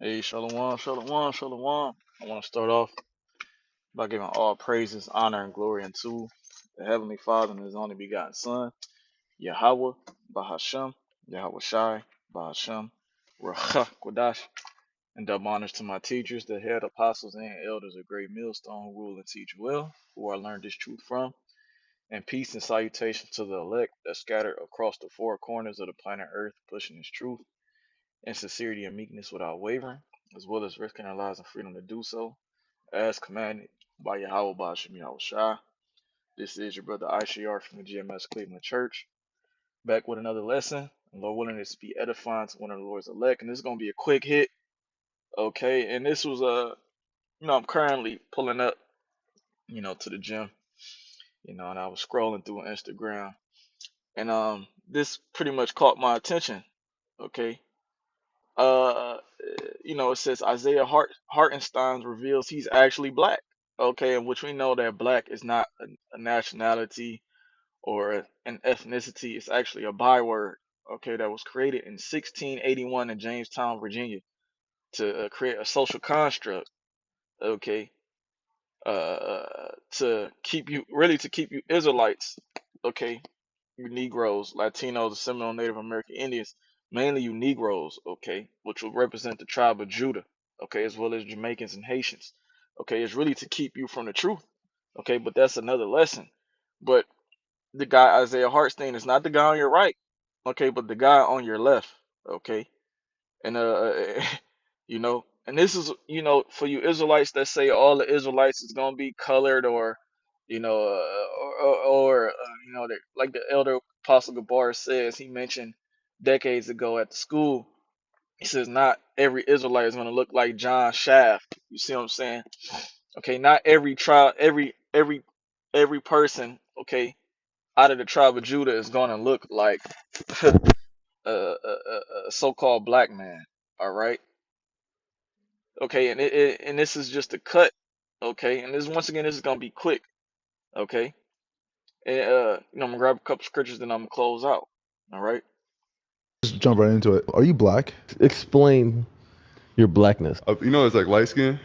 Hey, shalom, shalom, shalom. I want to start off by giving all praises, honor, and glory unto the Heavenly Father and His only begotten Son, Yahweh, Bahashem, Yahweh Shai, Bahashem, Racha Kodash, and double honors to my teachers, the head apostles and elders of Great Millstone, who rule and teach well, who I learned this truth from, and peace and salutation to the elect that scattered across the four corners of the planet Earth, pushing this truth in sincerity and meekness without wavering, as well as risking our lives and freedom to do so, as commanded by Yahweh Bashim Yahweh Shah. This is your brother Aishar from the GMS Cleveland Church, back with another lesson. And Lord willing, this to be edifying to one of the Lord's elect, and this is gonna be a quick hit, okay? And this was I'm currently pulling up, to the gym, and I was scrolling through Instagram, and this pretty much caught my attention, okay? uh it says Isaiah Hartenstein reveals he's actually black. Okay, in which we know that black is not a nationality or an ethnicity. It's actually a byword, okay, that was created in 1681 in Jamestown, Virginia, to create a social construct, okay, to keep you Israelites, okay, you Negroes, Latinos, Seminole Native American Indians, mainly you Negroes, okay, which will represent the tribe of Judah, okay, as well as Jamaicans and Haitians, okay, it's really to keep you from the truth, okay, but that's another lesson. But the guy Isaiah Hartstein is not the guy on your right, okay, but the guy on your left, okay, and and this is for you Israelites that say all the Israelites is gonna be colored or like the elder Apostle Gabar says, he mentioned decades ago at the school. He says not every Israelite is gonna look like John Shaft. You see what I'm saying? Okay, not every tribe, every person, okay, out of the tribe of Judah is gonna look like a so-called black man. All right. Okay, and this is just a cut. Okay, and this once again, this is gonna be quick. Okay, and I'm gonna grab a couple scriptures, then I'm gonna close out. All right. Just jump right into it. Are you black? Explain your blackness. It's like light skin.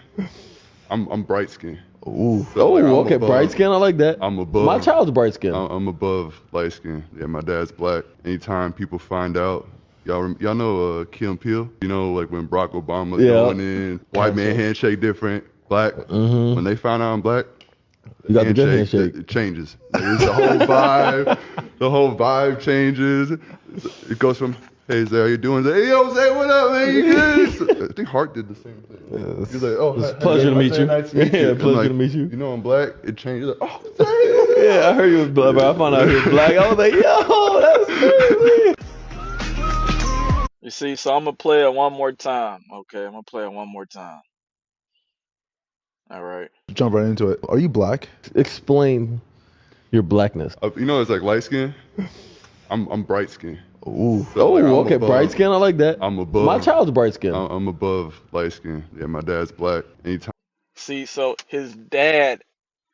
I'm bright skin. Ooh. So, like, I'm okay. above- Bright skin. I like that. I'm above. My child's bright skin. I'm above light skin. Yeah, my dad's black. Anytime people find out, y'all know Key and Peele. Like when Barack Obama's going in, white man handshake different, black. When they find out I'm black, You got the good handshake. It changes. Like, it's the whole vibe. The whole vibe changes. It goes from, hey, Zay, how you doing? Hey, yo, Zay, what up, man? You good? I think Hart did the same thing. He's like, oh, it's a pleasure to meet you. Nice to meet you. Pleasure to meet you. You know I'm black. It changes. Like, oh, Zay. Yeah, I heard you was black, but I found out he was black. I was like, yo, that's crazy. You see, so I'm gonna play it one more time. Okay, I'm gonna play it one more time. All right. Jump right into it. Are you black? Explain your blackness. It's like light skin. I'm bright skin. Ooh. So, like, okay. above. Bright skin. I like that. I'm above. My child's bright skin. I'm above light skin. Yeah, my dad's black. Anytime. See, so his dad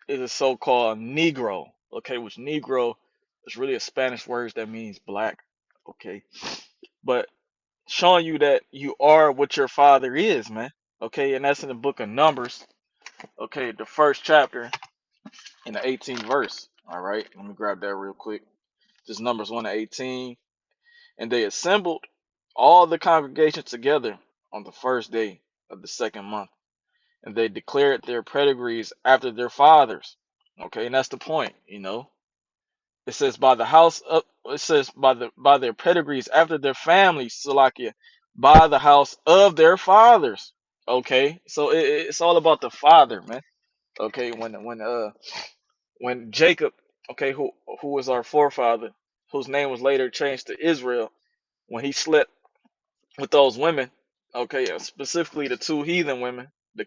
is a so-called Negro. Okay, which Negro is really a Spanish word that means black. Okay, but showing you that you are what your father is, man. Okay, and that's in the book of Numbers. Okay, the first chapter in the 18th verse. All right, let me grab that real quick. Just Numbers 1-18. And they assembled all the congregation together on the first day of the second month, and they declared their pedigrees after their fathers. Okay, and that's the point. It says by the house of, it says by their pedigrees after their families, Salakia, by the house of their fathers. Okay, so it's all about the father, man. Okay, when Jacob, okay, who was our forefather, whose name was later changed to Israel, when he slept with those women, okay, specifically the two heathen women, his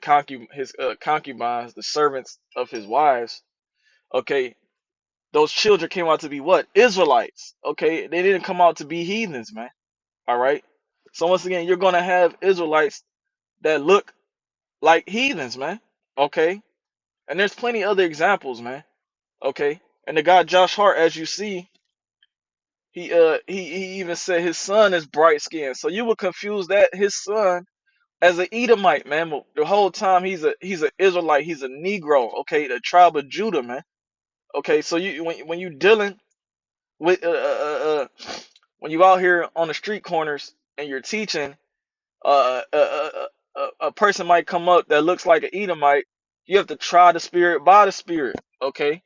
concubines, the servants of his wives, okay, those children came out to be what? Israelites. Okay, they didn't come out to be heathens, man. All right. So once again, you're gonna have Israelites that look like heathens, man. Okay, and there's plenty other examples, man. Okay, and the guy Josh Hart, as you see, he even said his son is bright skinned. So you would confuse that his son as an Edomite, man. The whole time he's an Israelite, he's a Negro, okay, the tribe of Judah, man. Okay, so you when you dealing with when you out here on the street corners and you're teaching, a person might come up that looks like an Edomite. You have to try the spirit by the spirit, okay?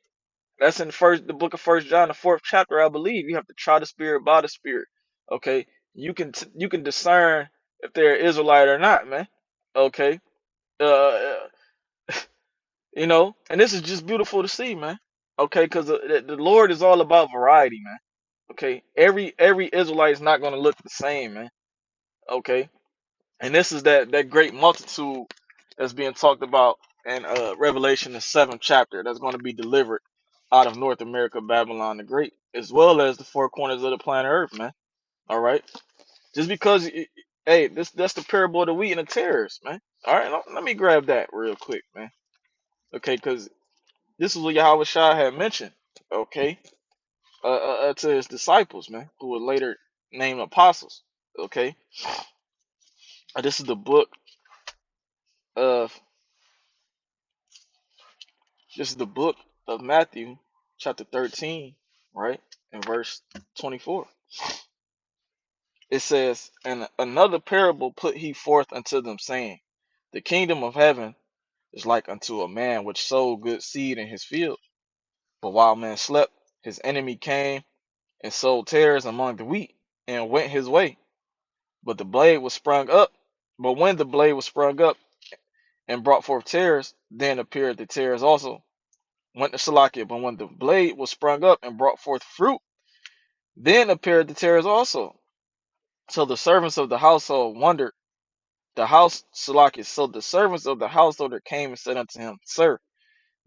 That's in the book of First John, the 4th chapter, I believe. You have to try the spirit by the spirit, okay? You can discern if they're Israelite or not, man. Okay, uh, and this is just beautiful to see, man. Okay, because the Lord is all about variety, man. Okay, every Israelite is not gonna look the same, man. Okay, and this is that great multitude that's being talked about in Revelation, the 7th chapter, that's going to be delivered out of North America, Babylon the Great, as well as the four corners of the planet Earth, man. All right, just because, hey, that's the parable of the wheat and the tares, man. All right, let me grab that real quick, man. Okay, because this is what Yahweh Shah had mentioned. Okay, to his disciples, man, who were later named apostles. Okay, this is the book of Matthew, chapter 13, right, in verse 24. It says, "And another parable put he forth unto them, saying, The kingdom of heaven is like unto a man which sowed good seed in his field. But while man slept, his enemy came and sowed tares among the wheat, and went his way. But the blade was sprung up. But when the blade was sprung up and brought forth tares, then appeared the tares also. Went to Salakia, but when the blade was sprung up and brought forth fruit, then appeared the tares also. So the servants of the household wondered. The house Salakia. So the servants of the householder came and said unto him, Sir,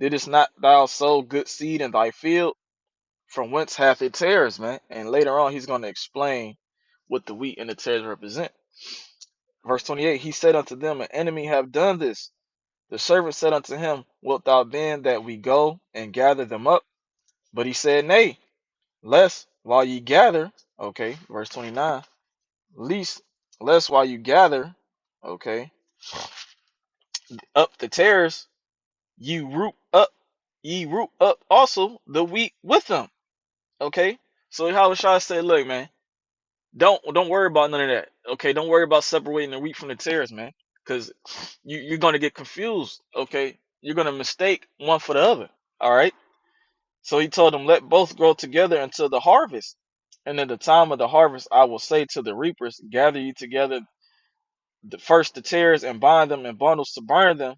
didst not thou sow good seed in thy field? From whence hath it tares, man? And later on, he's going to explain what the wheat and the tares represent. Verse 28, he said unto them, An enemy have done this. The servant said unto him, Wilt thou then that we go and gather them up? But he said, Nay, lest while ye gather, okay, verse 29, lest while you gather, okay, up the tares, ye root up also the wheat with them. Okay? So Yahushua said, look, man, don't worry about none of that. Okay, don't worry about separating the wheat from the tares, man. Because you're gonna get confused, okay? You're gonna mistake one for the other. Alright? So he told them, Let both grow together until the harvest. And in the time of the harvest, I will say to the reapers, Gather ye together first the tares and bind them in bundles to burn them,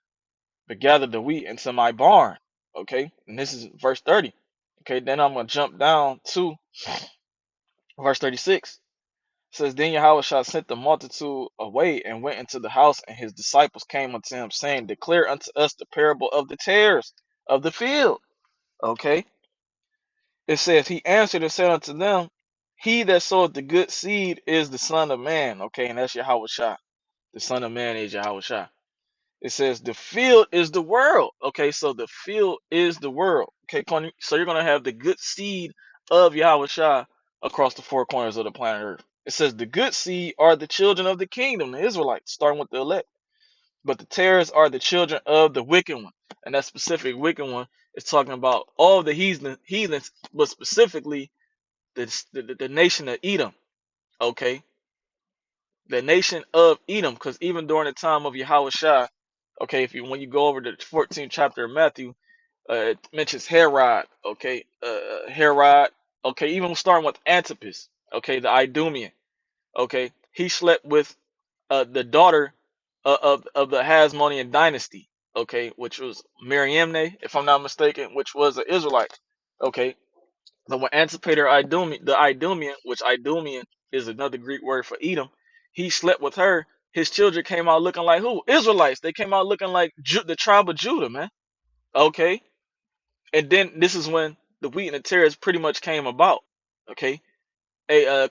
but gather the wheat into my barn. Okay, and this is verse 30. Okay, then I'm gonna jump down to verse 36. It says, Then Yahushua sent the multitude away and went into the house, and his disciples came unto him, saying, Declare unto us the parable of the tares of the field. Okay, it says, He answered and said unto them, He that soweth the good seed is the Son of Man. Okay, and that's Yahushua. The Son of Man is Yahushua. It says the field is the world. Okay, so the field is the world. Okay, so you're gonna have the good seed of Yahweh across the four corners of the planet Earth. It says the good seed are the children of the kingdom, the Israelites, starting with the elect. But the tares are the children of the wicked one. And that specific wicked one is talking about all the heathens, but specifically the nation of Edom. Okay, the nation of Edom, because even during the time of Yahweh okay, when you go over the 14th chapter of Matthew, it mentions Herod, okay, Herod, okay, even starting with Antipas, okay, the Idumean, okay, he slept with the daughter of the Hasmonean dynasty, okay, which was Mariamne, if I'm not mistaken, which was an Israelite, okay. But when Antipater the Idumean, which Idumean is another Greek word for Edom, he slept with her. His children came out looking like who? Israelites. They came out looking like the tribe of Judah, man. Okay, and then this is when the wheat and the tares pretty much came about. Okay,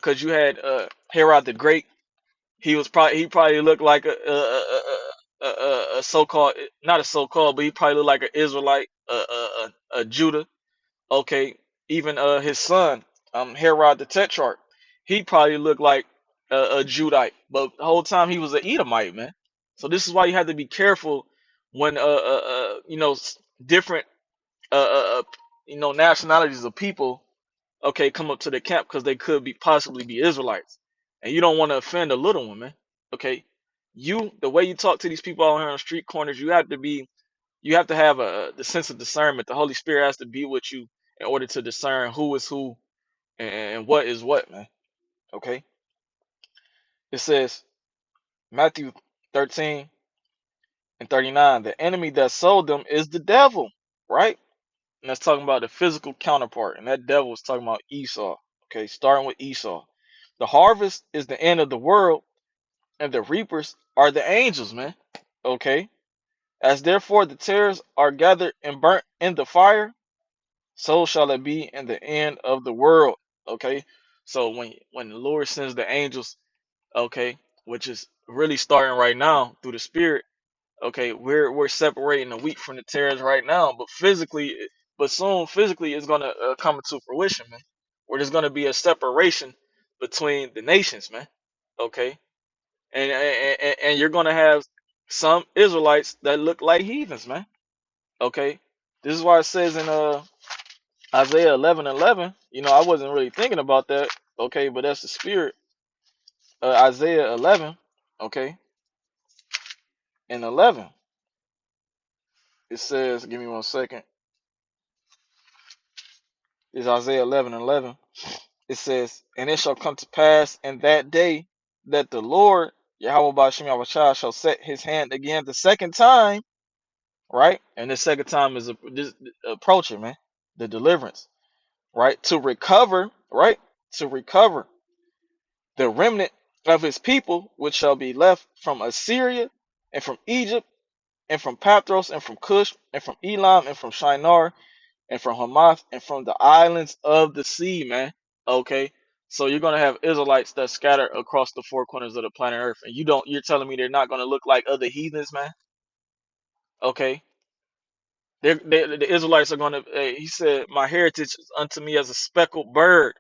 cause you had Herod the Great. He probably looked like a so-called, not a so-called, but he probably looked like an Israelite, a Judah. Okay, even his son, Herod the Tetrarch, he probably looked like a Judite, but the whole time he was an Edomite, man. So this is why you have to be careful when different uh, uh, uh nationalities of people, okay, come up to the camp because they could be possibly be Israelites, and you don't want to offend a little one, man. Okay, the way you talk to these people out here on the street corners, you have to have the sense of discernment. The Holy Spirit has to be with you in order to discern who is who and what is what, man. Okay, it says Matthew 13:39, the enemy that sold them is the devil, right? And that's talking about the physical counterpart, and that devil is talking about Esau. Okay, starting with Esau. The harvest is the end of the world, and the reapers are the angels, man. Okay, as therefore the tares are gathered and burnt in the fire, so shall it be in the end of the world. Okay, so when the Lord sends the angels, okay, which is really starting right now through the Spirit. Okay, we're separating the wheat from the tares right now, but soon physically it's gonna come into fruition, man. Where there's gonna be a separation between the nations, man. Okay, and you're gonna have some Israelites that look like heathens, man. Okay, this is why it says in Isaiah 11:11. I wasn't really thinking about that. Okay, but that's the spirit. Isaiah 11. Okay, in 11 it says, give me 1 second. It's Isaiah 11:11. It says, and it shall come to pass in that day that the Lord Yahweh Bashim Yahweh shall set his hand again the second time, right? And the second time is approaching, man. The deliverance, right? To recover, right? To recover the remnant of his people, which shall be left from Assyria and from Egypt and from Pathros and from Cush and from Elam and from Shinar and from Hamath and from the islands of the sea, man. Okay. So you're gonna have Israelites that scatter across the four corners of the planet Earth, and you're telling me they're not gonna look like other heathens, man? Okay. The Israelites are gonna. He said, "My heritage is unto me as a speckled bird."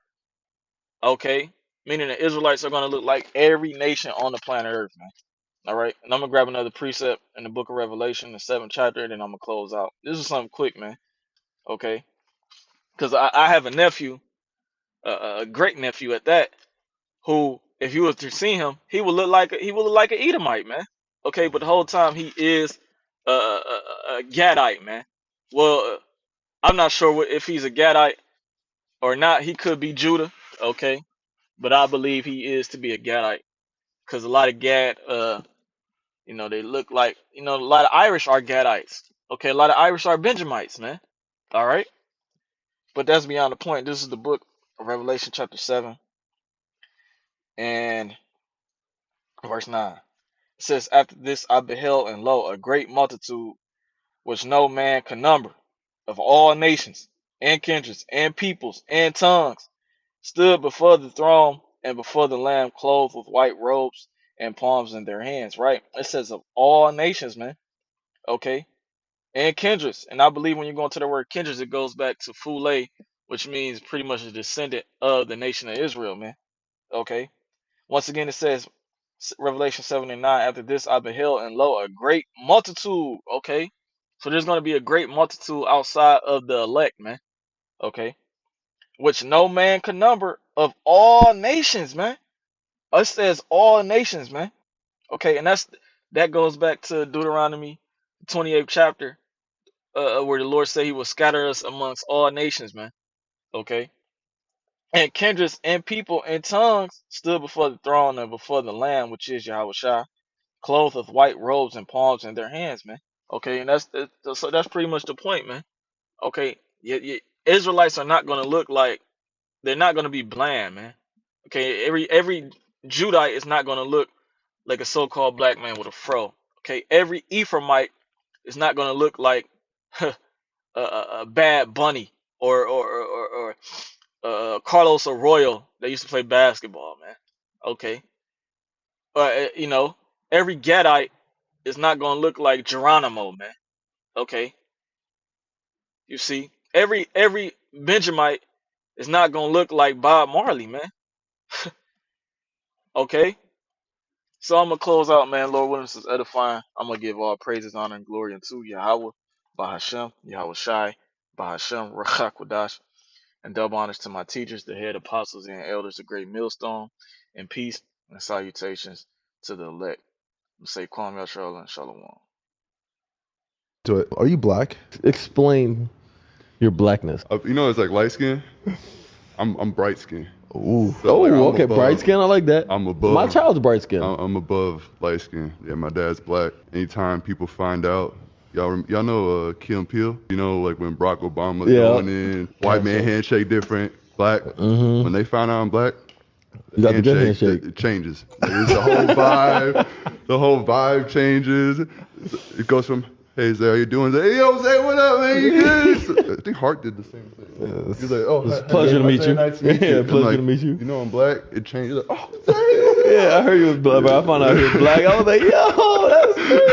Okay, meaning the Israelites are gonna look like every nation on the planet Earth, man. All right, and I'm gonna grab another precept in the Book of Revelation, the 7th chapter, and then I'm gonna close out. This is something quick, man. Okay, because I have a nephew, a great nephew at that, who, if you was to see him, he would look like an Edomite, man. Okay, but the whole time he is a Gadite, man. Well, I'm not sure if he's a Gadite or not. He could be Judah, okay, but I believe he is to be a Gadite because a lot of Gad, they look like, a lot of Irish are Gadites. Okay, a lot of Irish are Benjamites, man. All right, but that's beyond the point. This is the book of Revelation, chapter 7 and verse 9. It says, after this I beheld, and lo, a great multitude which no man can number, of all nations, and kindreds, and peoples, and tongues, stood before the throne and before the Lamb, clothed with white robes and palms in their hands. Right? It says of all nations, man. Okay, and kindreds. And I believe when you go into the word kindreds, it goes back to Phule, which means pretty much a descendant of the nation of Israel, man. Okay. Once again, it says, Revelation 7 and 9, after this I beheld, and lo, a great multitude. Okay. So there's going to be a great multitude outside of the elect, man. Okay. Which no man can number, of all nations, man. It says all nations, man. Okay. And that goes back to Deuteronomy 28th chapter, where the Lord said he will scatter us amongst all nations, man. Okay. And kindreds and people and tongues stood before the throne and before the Lamb, which is Yahweh Shai, clothed with white robes and palms in their hands, man. Okay, and so that's pretty much the point, man. Okay, Israelites are not gonna look like, they're not gonna be bland, man. Okay, every Judite is not gonna look like a so-called black man with a fro. Okay, every Ephraimite is not gonna look like a Bad Bunny or Carlos Arroyo that used to play basketball, man. Okay, every Gadite is not gonna look like Geronimo, man. Okay, you see, every Benjamite is not gonna look like Bob Marley, man. Okay, So I'm gonna close out, man. Lord willing, this is edifying. I'm gonna give all praises, honor, and glory unto Yahweh, Bahashem, Yahweh Shai, Bahashem, Rachakwadash, and double honors to my teachers, the head apostles and elders, the great millstone, and peace and salutations to the elect. Say Kwam Yasharallah and Shalom. To it. Are you black? Explain your blackness. You know, it's like light skin. I'm bright skin. Ooh. So, like, I'm okay. above. Bright skin. I like that. I'm above. My child's bright skin. I'm above light skin. Yeah, my dad's black. Anytime people find out, y'all know Kim Peel. You know, like when Barack Obama going in, white man handshake different, black. When they find out I'm black, you got the good handshake. It changes. Like, it's the whole vibe. The whole vibe changes. It goes from, hey, Zay, how you doing? Hey, yo, Zay, what up, man? You good? I think Hart did the same thing. He's like, oh, it's a pleasure to meet you. Nice to meet you. Yeah, pleasure to meet you. You know I'm black. It changes. Like, oh, Zay. Yeah, I heard you was black, bro. I found out he was black. I was like, yo, that's crazy.